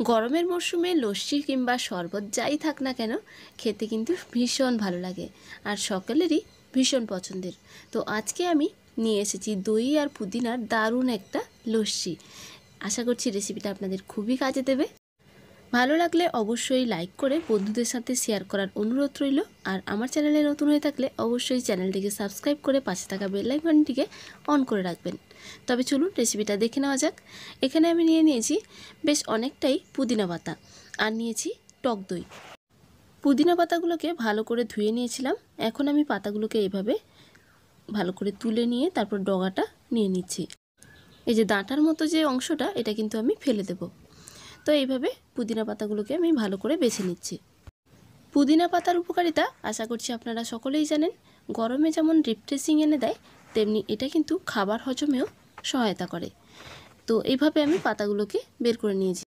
গরমের মরশুমে লস্যি কিংবা শরবত যাই থাক না কেন খেতে কিন্তু ভীষণ ভালো লাগে আর সকলেরই ভীষণ পছন্দের। তো আজকে আমি নিয়ে এসেছি দই আর পুদিনার দারুণ একটা লস্যি। আশা করছি রেসিপিটা আপনাদের খুবই কাজে দেবে। ভালো লাগলে অবশ্যই লাইক করে বন্ধুদের সাথে শেয়ার করার অনুরোধ রইল। আর আমার চ্যানেলে নতুন হয়ে থাকলে অবশ্যই চ্যানেলটিকে সাবস্ক্রাইব করে পাশে থাকা বেল আইকনটিকে অন করে রাখবেন। তবে চলুন রেসিপিটা দেখে নেওয়া যাক। এখানে আমি নিয়েছি বেশ অনেকটাই পুদিনা পাতা আর নিয়েছি টক দই। পুদিনা পাতাগুলোকে ভালো করে ধুয়ে নিয়েছিলাম। এখন আমি পাতাগুলোকে এভাবে ভালো করে তুলে নিয়ে তারপর ডগাটা নিয়ে নিচ্ছি। এই যে ডাঁটার মতো যে অংশটা, এটা কিন্তু আমি ফেলে দেব। তো এইভাবে পুদিনা পাতাগুলোকে আমি ভালো করে বেছে নিচ্ছি। পুদিনা পাতার উপকারিতা আশা করছি আপনারা সকলেই জানেন। গরমে যেমন রিফ্রেশিং এনে দেয়, তেমনি এটা কিন্তু খাবার হজমেও সহায়তা করে। তো এইভাবে আমি পাতাগুলোকে বের করে নিয়েছি।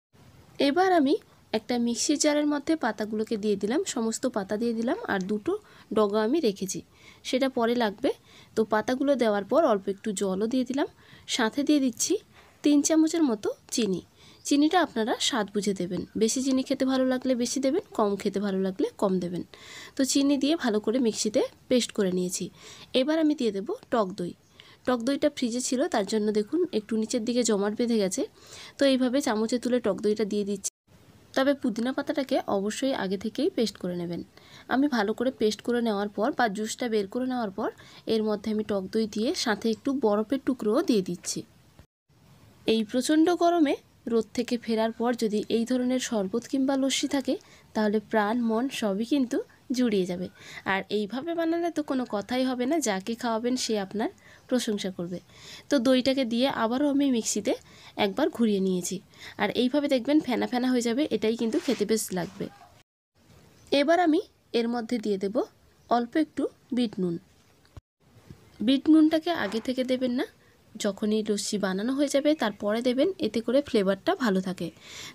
এবার আমি একটা মিক্সি জারের মধ্যে পাতাগুলোকে দিয়ে দিলাম, সমস্ত পাতা দিয়ে দিলাম, আর দুটো ডগা আমি রেখেছি, সেটা পরে লাগবে। তো পাতাগুলো দেওয়ার পর অল্প একটু জলও দিয়ে দিলাম, সাথে দিয়ে দিচ্ছি 3 চামচের মতো চিনি। চিনিটা আপনারা স্বাদ বুঝে দেবেন, বেশি চিনি খেতে ভালো লাগলে বেশি দেবেন, কম খেতে ভালো লাগলে কম দেবেন। তো চিনি দিয়ে ভালো করে মিক্সিতে পেস্ট করে নিয়েছি। এবার আমি দিয়ে দেব টক দই। টক দইটা ফ্রিজে ছিল, তার জন্য দেখুন একটু নিচের দিকে জমাট বেঁধে গেছে। তো এইভাবে চামচে তুলে টক দইটা দিয়ে দিচ্ছি। তবে পুদিনা পাতাটাকে অবশ্যই আগে থেকেই পেস্ট করে নেবেন। আমি ভালো করে পেস্ট করে নেওয়ার পর বা জুসটা বের করে নেওয়ার পর এর মধ্যে আমি টক দই দিয়ে সাথে একটু বরফের টুকরোও দিয়ে দিচ্ছি। এই প্রচণ্ড গরমে রোদ থেকে ফেরার পর যদি এই ধরনের শরবত কিংবা লস্যি থাকে, তাহলে প্রাণ মন সবই কিন্তু জুড়িয়ে যাবে। আর এইভাবে বানালে তো কোনো কথাই হবে না, যাকে খাওয়াবেন সে আপনার প্রশংসা করবে। তো দইটাকে দিয়ে আবারও আমি মিক্সিতে একবার ঘুরিয়ে নিয়েছি। আর এইভাবে দেখবেন ফেনা ফেনা হয়ে যাবে, এটাই কিন্তু খেতে বেশ লাগবে। এবার আমি এর মধ্যে দিয়ে দেব অল্প একটু বিট নুন। বিট নুনটাকে আগে থেকে দেবেন না, যখনই লস্যি বানানো হয়ে যাবে তারপরে দেবেন, এতে করে ফ্লেভারটা ভালো থাকে।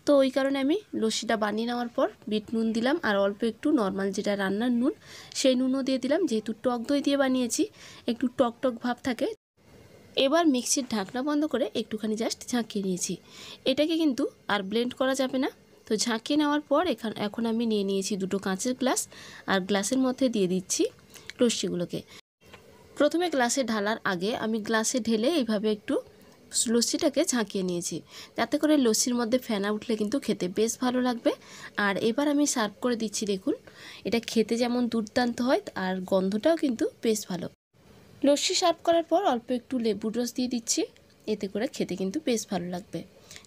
তো ওই কারণে আমি লস্যিটা বানিয়ে নেওয়ার পর বিট নুন দিলাম, আর অল্প একটু নর্মাল যেটা রান্নার নুন সেই নুনও দিয়ে দিলাম। যেহেতু টক দই দিয়ে বানিয়েছি, একটু টক টক ভাব থাকে। এবার মিক্সির ঢাকনা বন্ধ করে একটুখানি জাস্ট ঝাঁকিয়ে নিয়েছি। এটাকে কিন্তু আর ব্লেন্ড করা যাবে না। তো ঝাঁকিয়ে নেওয়ার পর এখন আমি নিয়ে নিয়েছি দুটো কাঁচের গ্লাস, আর গ্লাসের মধ্যে দিয়ে দিচ্ছি লস্যিগুলোকে। প্রথমে গ্লাসে ঢালার আগে আমি গ্লাসে ঢেলে এইভাবে একটু লস্যিটাকে ঝাঁকিয়ে নিয়েছি, যাতে করে লস্যির মধ্যে ফেনা উঠলে কিন্তু খেতে বেশ ভালো লাগবে। আর এবার আমি সার্ভ করে দিচ্ছি। দেখুন, এটা খেতে যেমন দুর্দান্ত হয় আর গন্ধটাও কিন্তু বেশ ভালো। লস্যি সার্ভ করার পর অল্প একটু লেবুর রস দিয়ে দিচ্ছি, এতে করে খেতে কিন্তু বেশ ভালো লাগবে।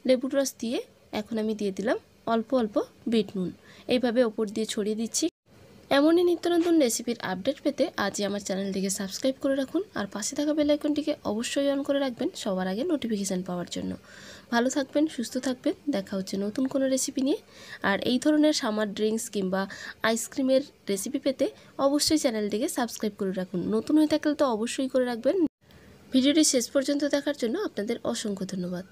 লেবুর রস দিয়ে এখন আমি দিয়ে দিলাম অল্প অল্প বিট নুন, এইভাবে ওপর দিয়ে ছড়িয়ে দিচ্ছি। এমনই নিত্য নতুন রেসিপির আপডেট পেতে আজই আমার চ্যানেলটিকে সাবস্ক্রাইব করে রাখুন, আর পাশে থাকা বেল আইকনটিকে অবশ্যই অন করে রাখবেন সবার আগে নোটিফিকেশান পাওয়ার জন্য। ভালো থাকবেন, সুস্থ থাকবেন, দেখা হচ্ছে নতুন কোনো রেসিপি নিয়ে। আর এই ধরনের সামার ড্রিঙ্কস কিংবা আইসক্রিমের রেসিপি পেতে অবশ্যই চ্যানেলটিকে সাবস্ক্রাইব করে রাখুন। নতুন হয়ে থাকলে তো অবশ্যই করে রাখবেন। ভিডিওটি শেষ পর্যন্ত দেখার জন্য আপনাদের অসংখ্য ধন্যবাদ।